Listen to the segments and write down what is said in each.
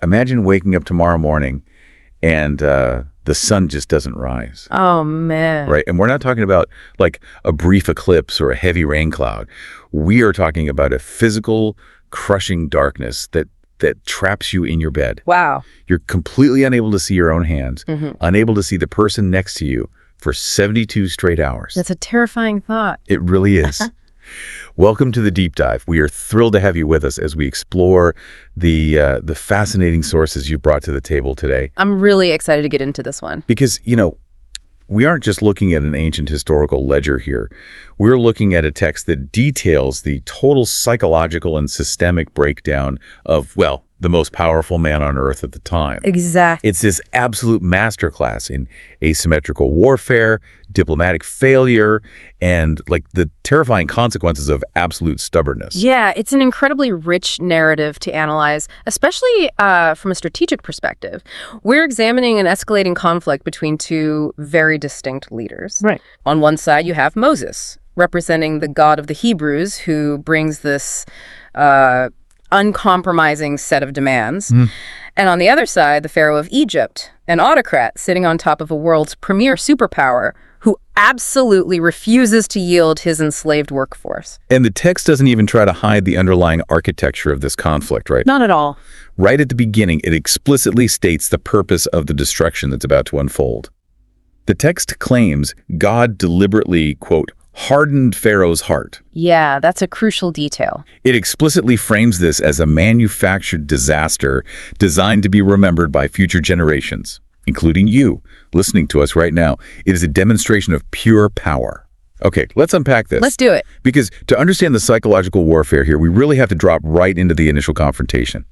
Imagine waking up tomorrow morning and the sun just doesn't rise. Oh, man. Right? And we're not talking about like a brief eclipse or a heavy rain cloud. We are talking about a physical, crushing darkness that traps you in your bed. Wow. You're completely unable to see your own hands, unable to see the person next to you for 72 straight hours. That's a terrifying thought. It really is. Welcome to the Deep Dive. We are thrilled to have you with us as we explore the fascinating sources you brought to the table today. I'm really excited to get into this one. Because, we aren't just looking at an ancient historical ledger here. We're looking at a text that details the total psychological and systemic breakdown of, well, the most powerful man on earth at the time. Exactly. It's this absolute masterclass in asymmetrical warfare, diplomatic failure, and like the terrifying consequences of absolute stubbornness. Yeah, it's an incredibly rich narrative to analyze, especially from a strategic perspective. We're examining an escalating conflict between two very distinct leaders. Right. On one side, you have Moses, representing the God of the Hebrews, who brings this uncompromising set of demands. And on the other side, the Pharaoh of Egypt, an autocrat sitting on top of a world's premier superpower who absolutely refuses to yield his enslaved workforce. And the text doesn't even try to hide the underlying architecture of this conflict, right? Not at all. Right at the beginning, it explicitly states the purpose of the destruction that's about to unfold. The text claims God deliberately, quote, hardened Pharaoh's heart. Yeah, that's a crucial detail. It explicitly frames this as a manufactured disaster designed to be remembered by future generations, including you, listening to us right now. It is a demonstration of pure power. Okay, let's unpack this. Let's do it. Because to understand the psychological warfare here, we really have to drop right into the initial confrontation.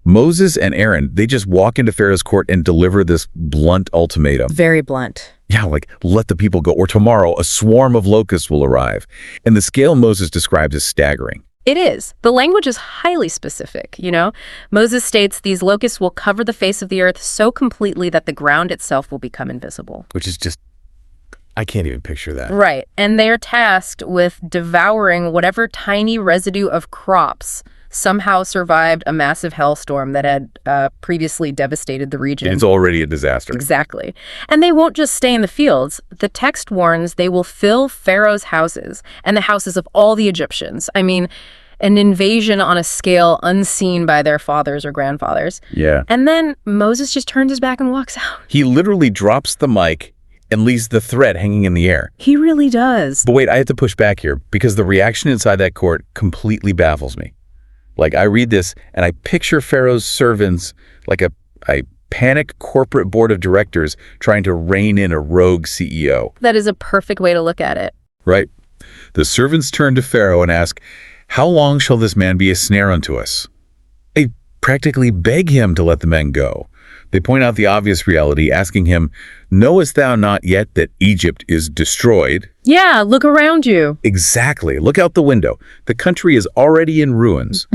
Moses and Aaron, they just walk into Pharaoh's court and deliver this blunt ultimatum. Very blunt. Yeah, like, let the people go, or tomorrow a swarm of locusts will arrive. And the scale Moses describes is staggering. It is. The language is highly specific, Moses states these locusts will cover the face of the earth so completely that the ground itself will become invisible. Which is just, I can't even picture that. Right. And they're tasked with devouring whatever tiny residue of crops somehow survived a massive hailstorm that had previously devastated the region. It's already a disaster. Exactly. And they won't just stay in the fields. The text warns they will fill Pharaoh's houses and the houses of all the Egyptians. I mean, an invasion on a scale unseen by their fathers or grandfathers. Yeah. And then Moses just turns his back and walks out. He literally drops the mic and leaves the thread hanging in the air. He really does. But wait, I have to push back here because the reaction inside that court completely baffles me. Like, I read this and I picture Pharaoh's servants like a panic corporate board of directors trying to rein in a rogue CEO. That is a perfect way to look at it. Right. The servants turn to Pharaoh and ask, "How long shall this man be a snare unto us?" They practically beg him to let the men go. They point out the obvious reality, asking him, "Knowest thou not yet that Egypt is destroyed?" Yeah, look around you. Exactly. Look out the window. The country is already in ruins.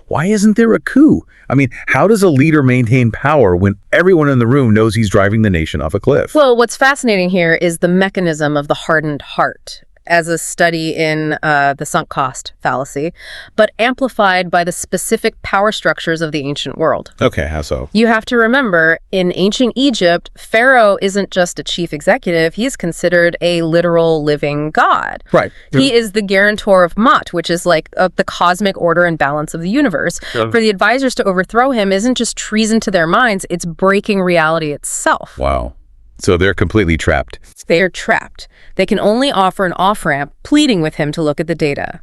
Why isn't there a coup? I mean, how does a leader maintain power when everyone in the room knows he's driving the nation off a cliff? Well, what's fascinating here is the mechanism of the hardened heart, as a study in the sunk cost fallacy, but amplified by the specific power structures of the ancient world. Okay, how so? You have to remember, in ancient Egypt, Pharaoh isn't just a chief executive, he is considered a literal living god. Right. He is the guarantor of Ma'at, which is like the cosmic order and balance of the universe. For the advisors to overthrow him isn't just treason to their minds, it's breaking reality itself. Wow. So they're completely trapped. They are trapped. They can only offer an off-ramp, pleading with him to look at the data.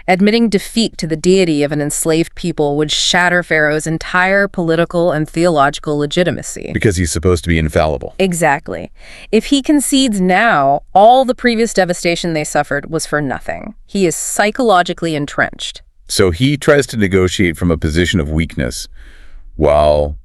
Admitting defeat to the deity of an enslaved people would shatter Pharaoh's entire political and theological legitimacy. Because he's supposed to be infallible. Exactly. If he concedes now, all the previous devastation they suffered was for nothing. He is psychologically entrenched. So he tries to negotiate from a position of weakness while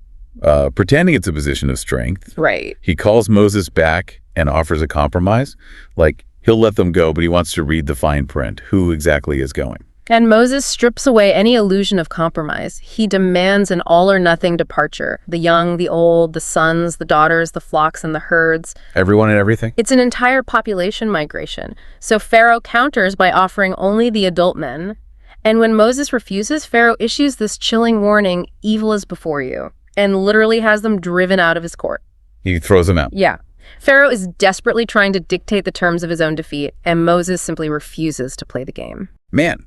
pretending it's a position of strength. Right. He calls Moses back and offers a compromise. Like, he'll let them go, but he wants to read the fine print. Who exactly is going? And Moses strips away any illusion of compromise. He demands an all-or-nothing departure. The young, the old, the sons, the daughters, the flocks, and the herds. Everyone and everything? It's an entire population migration. So Pharaoh counters by offering only the adult men. And when Moses refuses, Pharaoh issues this chilling warning, "Evil is before you." and literally has them driven out of his court. He throws them out. Yeah. Pharaoh is desperately trying to dictate the terms of his own defeat, and Moses simply refuses to play the game. Man.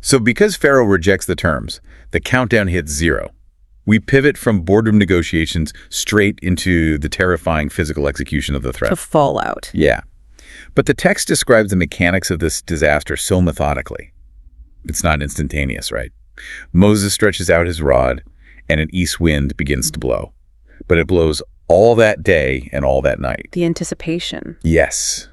So because Pharaoh rejects the terms, the countdown hits 0. We pivot from boardroom negotiations straight into the terrifying physical execution of the threat. To fallout. Yeah. But the text describes the mechanics of this disaster so methodically. It's not instantaneous, right? Moses stretches out his rod, and an east wind begins to blow. But it blows all that day and all that night. The anticipation. Yes.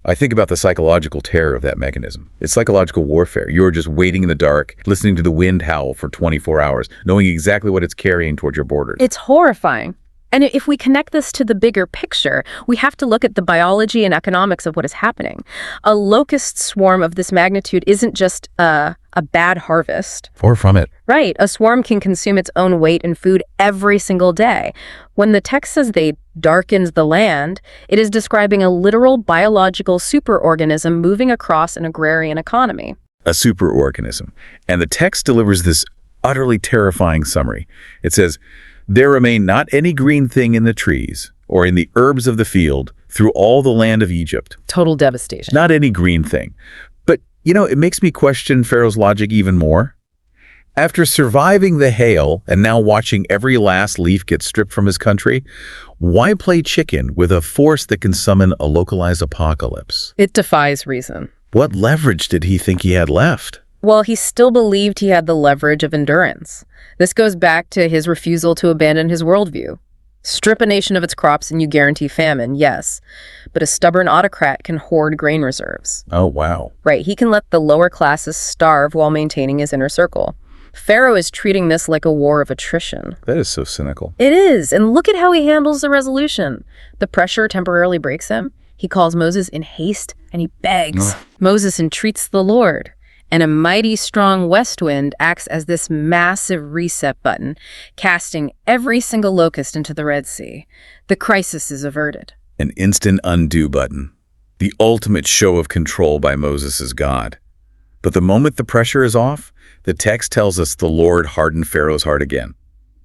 I think about the psychological terror of that mechanism. It's psychological warfare. You're just waiting in the dark, listening to the wind howl for 24 hours, knowing exactly what it's carrying toward your borders. It's horrifying. And if we connect this to the bigger picture, we have to look at the biology and economics of what is happening. A locust swarm of this magnitude isn't just a bad harvest. Far from it. Right. A swarm can consume its own weight in food every single day. When the text says they darkened the land, it is describing a literal biological superorganism moving across an agrarian economy. A superorganism. And the text delivers this utterly terrifying summary. It says, "There remained not any green thing in the trees or in the herbs of the field through all the land of Egypt." Total devastation. Not any green thing. But, it makes me question Pharaoh's logic even more. After surviving the hail and now watching every last leaf get stripped from his country, why play chicken with a force that can summon a localized apocalypse? It defies reason. What leverage did he think he had left? Well, he still believed he had the leverage of endurance. This goes back to his refusal to abandon his worldview. Strip a nation of its crops and you guarantee famine, yes. But a stubborn autocrat can hoard grain reserves. Oh, wow. Right, he can let the lower classes starve while maintaining his inner circle. Pharaoh is treating this like a war of attrition. That is so cynical. It is, and look at how he handles the resolution. The pressure temporarily breaks him. He calls Moses in haste, and he begs. Moses entreats the Lord. And a mighty strong west wind acts as this massive reset button, casting every single locust into the Red Sea. The crisis is averted. An instant undo button. The ultimate show of control by Moses' God. But the moment the pressure is off, the text tells us the Lord hardened Pharaoh's heart again.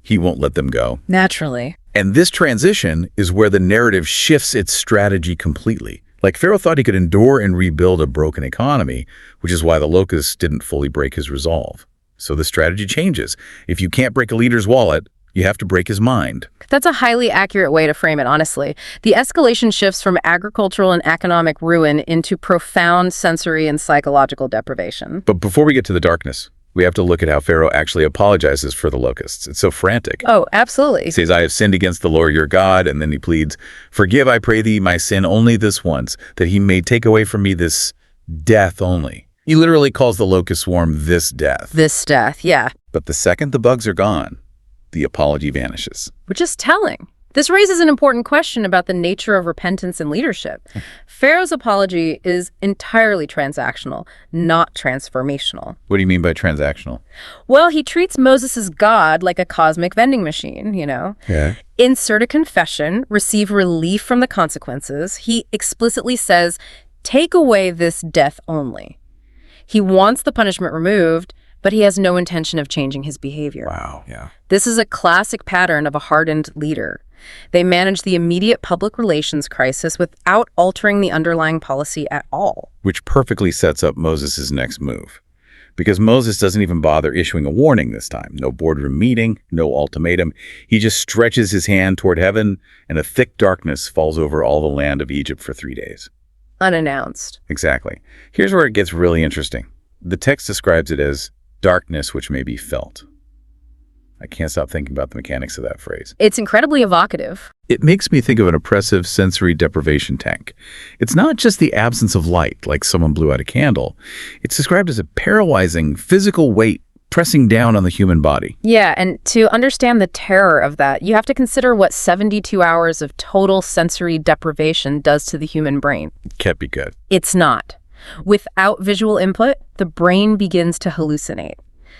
He won't let them go. Naturally. And this transition is where the narrative shifts its strategy completely. Like Pharaoh thought he could endure and rebuild a broken economy, which is why the locusts didn't fully break his resolve. So the strategy changes. If you can't break a leader's wallet, you have to break his mind. That's a highly accurate way to frame it, honestly. The escalation shifts from agricultural and economic ruin into profound sensory and psychological deprivation. But before we get to the darkness, we have to look at how Pharaoh actually apologizes for the locusts. It's so frantic. Oh, absolutely. He says, "I have sinned against the Lord your God," and then he pleads, "Forgive, I pray thee, my sin only this once, that he may take away from me this death only." He literally calls the locust swarm this death. This death, yeah. But the second the bugs are gone, the apology vanishes. Which is telling. This raises an important question about the nature of repentance and leadership. Pharaoh's apology is entirely transactional, not transformational. What do you mean by transactional? Well, he treats Moses' God like a cosmic vending machine, Yeah. Insert a confession, receive relief from the consequences. He explicitly says, take away this death only. He wants the punishment removed, but he has no intention of changing his behavior. Wow, yeah. This is a classic pattern of a hardened leader. They manage the immediate public relations crisis without altering the underlying policy at all. Which perfectly sets up Moses' next move. Because Moses doesn't even bother issuing a warning this time. No boardroom meeting, no ultimatum. He just stretches his hand toward heaven, and a thick darkness falls over all the land of Egypt for 3 days. Unannounced. Exactly. Here's where it gets really interesting. The text describes it as darkness which may be felt. I can't stop thinking about the mechanics of that phrase. It's incredibly evocative. It makes me think of an oppressive sensory deprivation tank. It's not just the absence of light, like someone blew out a candle. It's described as a paralyzing physical weight pressing down on the human body. Yeah, and to understand the terror of that, you have to consider what 72 hours of total sensory deprivation does to the human brain. Can't be good. It's not. Without visual input, the brain begins to hallucinate.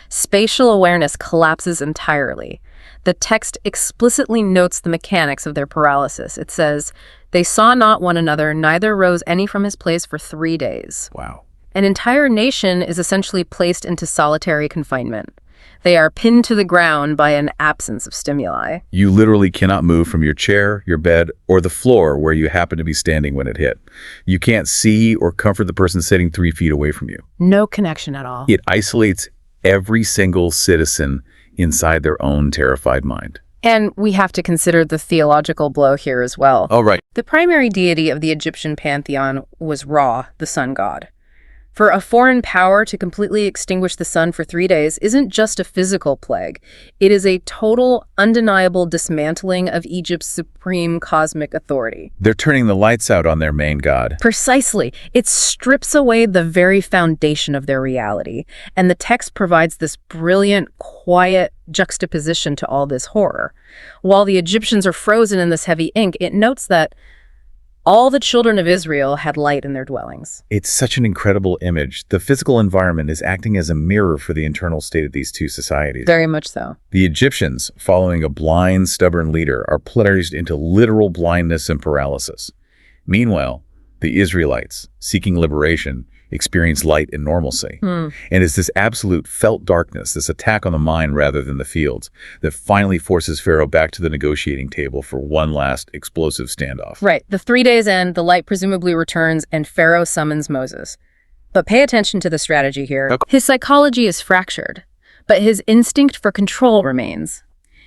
Spatial awareness collapses entirely. The text explicitly notes the mechanics of their paralysis. It says, "They saw not one another, neither rose any from his place for 3 days." Wow. An entire nation is essentially placed into solitary confinement. They are pinned to the ground by an absence of stimuli. You literally cannot move from your chair, your bed, or the floor where you happen to be standing when it hit. You can't see or comfort the person sitting 3 feet away from you. No connection at all. It isolates every single citizen inside their own terrified mind. And we have to consider the theological blow here as well. Oh, right. The primary deity of the Egyptian pantheon was Ra, the sun god. For a foreign power to completely extinguish the sun for 3 days isn't just a physical plague. It is a total, undeniable dismantling of Egypt's supreme cosmic authority. They're turning the lights out on their main god. Precisely. It strips away the very foundation of their reality. And the text provides this brilliant, quiet juxtaposition to all this horror. While the Egyptians are frozen in this heavy ink, it notes that all the children of Israel had light in their dwellings. It's such an incredible image. The physical environment is acting as a mirror for the internal state of these two societies. Very much so. The Egyptians, following a blind, stubborn leader, are plunged into literal blindness and paralysis. Meanwhile, the Israelites, seeking liberation, experience light and normalcy. And it's this absolute felt darkness, this attack on the mind rather than the fields, that finally forces Pharaoh back to the negotiating table for one last explosive standoff. Right. The 3 days end, the light presumably returns, and Pharaoh summons Moses. But pay attention to the strategy here. Okay. His psychology is fractured, but his instinct for control remains.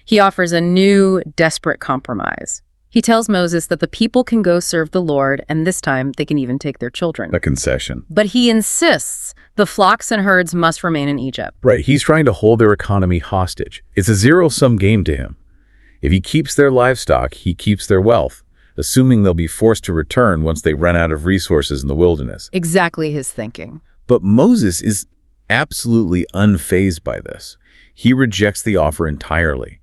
He offers a new, desperate compromise. He tells Moses that the people can go serve the Lord, and this time they can even take their children. A concession. But he insists the flocks and herds must remain in Egypt. Right, he's trying to hold their economy hostage. It's a zero-sum game to him. If he keeps their livestock, he keeps their wealth, assuming they'll be forced to return once they run out of resources in the wilderness. Exactly his thinking. But Moses is absolutely unfazed by this. He rejects the offer entirely.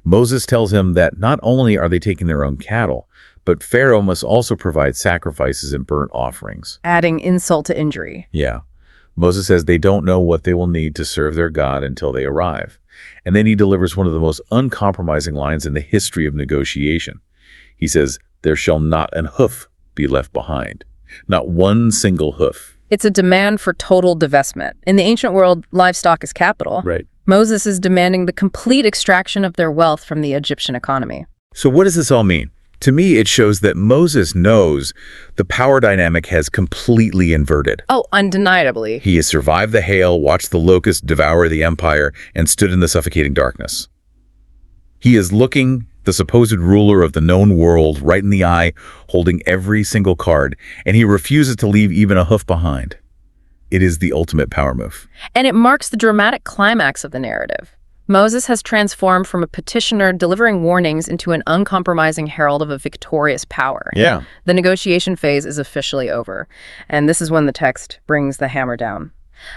Moses tells him that not only are they taking their own cattle, but Pharaoh must also provide sacrifices and burnt offerings. Adding insult to injury. Yeah. Moses says they don't know what they will need to serve their God until they arrive. And then he delivers one of the most uncompromising lines in the history of negotiation. He says, "There shall not an hoof be left behind." Not one single hoof. It's a demand for total divestment. In the ancient world, livestock is capital. Right. Moses is demanding the complete extraction of their wealth from the Egyptian economy. So what does this all mean? To me, it shows that Moses knows the power dynamic has completely inverted. Oh, undeniably. He has survived the hail, watched the locusts devour the empire, and stood in the suffocating darkness. He is looking the supposed ruler of the known world right in the eye, holding every single card, and he refuses to leave even a hoof behind. It is the ultimate power move. And it marks the dramatic climax of the narrative. Moses has transformed from a petitioner delivering warnings into an uncompromising herald of a victorious power. Yeah. The negotiation phase is officially over, and this is when the text brings the hammer down.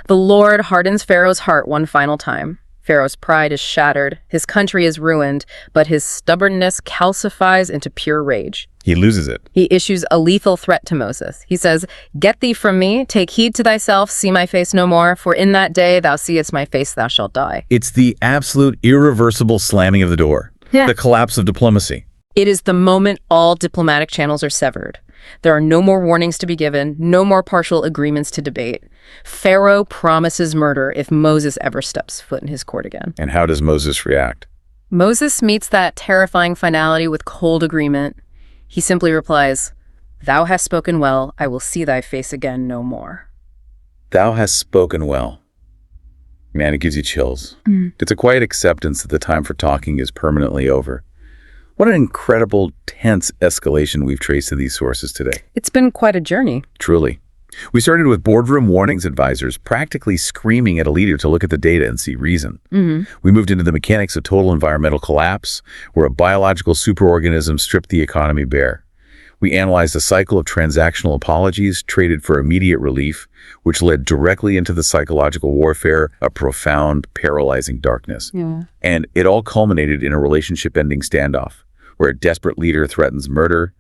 The Lord hardens Pharaoh's heart one final time. Pharaoh's pride is shattered, his country is ruined, but his stubbornness calcifies into pure rage. He loses it. He issues a lethal threat to Moses. He says, "Get thee from me, take heed to thyself, see my face no more, for in that day thou seest my face, thou shalt die." It's the absolute irreversible slamming of the door. Yeah. The collapse of diplomacy. It is the moment all diplomatic channels are severed. There are no more warnings to be given, no more partial agreements to debate. Pharaoh promises murder if Moses ever steps foot in his court again. And how does Moses react? Moses meets that terrifying finality with cold agreement. He simply replies, "Thou hast spoken well, I will see thy face again no more." Thou hast spoken well. Man, it gives you chills. It's a quiet acceptance that the time for talking is permanently over. What an incredible, tense escalation we've traced to these sources today. It's been quite a journey. Truly. We started with boardroom warnings advisors practically screaming at a leader to look at the data and see reason. We moved into the mechanics of total environmental collapse, where a biological superorganism stripped the economy bare. We analyzed a cycle of transactional apologies traded for immediate relief, which led directly into the psychological warfare of profound, paralyzing darkness. And it all culminated in a relationship-ending standoff, where a desperate leader threatens murder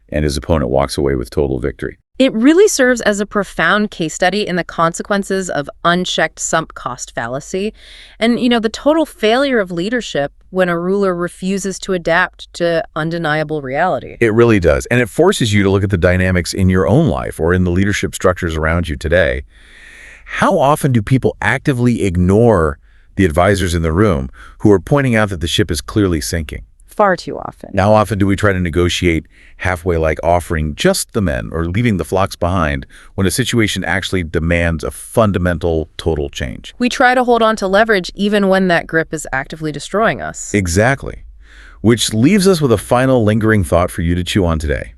and his opponent walks away with total victory. It really serves as a profound case study in the consequences of unchecked sunk cost fallacy and, the total failure of leadership when a ruler refuses to adapt to undeniable reality. It really does. And it forces you to look at the dynamics in your own life or in the leadership structures around you today. How often do people actively ignore the advisors in the room, who are pointing out that the ship is clearly sinking. Far too often. How often do we try to negotiate halfway, like offering just the men or leaving the flocks behind, when a situation actually demands a fundamental, total change? We try to hold on to leverage even when that grip is actively destroying us. Exactly. Which leaves us with a final lingering thought for you to chew on today.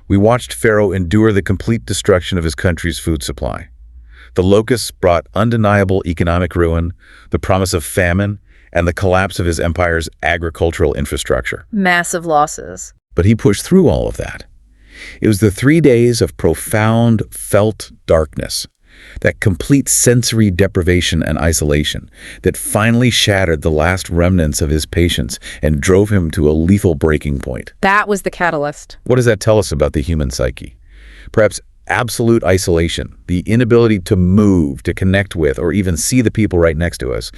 We watched Pharaoh endure the complete destruction of his country's food supply. The locusts brought undeniable economic ruin, the promise of famine, and the collapse of his empire's agricultural infrastructure. Massive losses. But he pushed through all of that. It was the 3 days of profound felt darkness, that complete sensory deprivation and isolation, that finally shattered the last remnants of his patience and drove him to a lethal breaking point. That was the catalyst. What does that tell us about the human psyche? Perhaps absolute isolation, the inability to move, to connect with, or even see the people right next to us,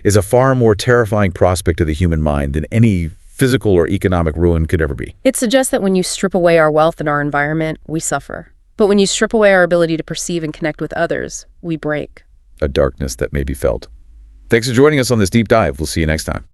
is a far more terrifying prospect of the human mind than any physical or economic ruin could ever be. It suggests that when you strip away our wealth and our environment, we suffer. But when you strip away our ability to perceive and connect with others, we break. A darkness that may be felt. Thanks for joining us on this deep dive. We'll see you next time.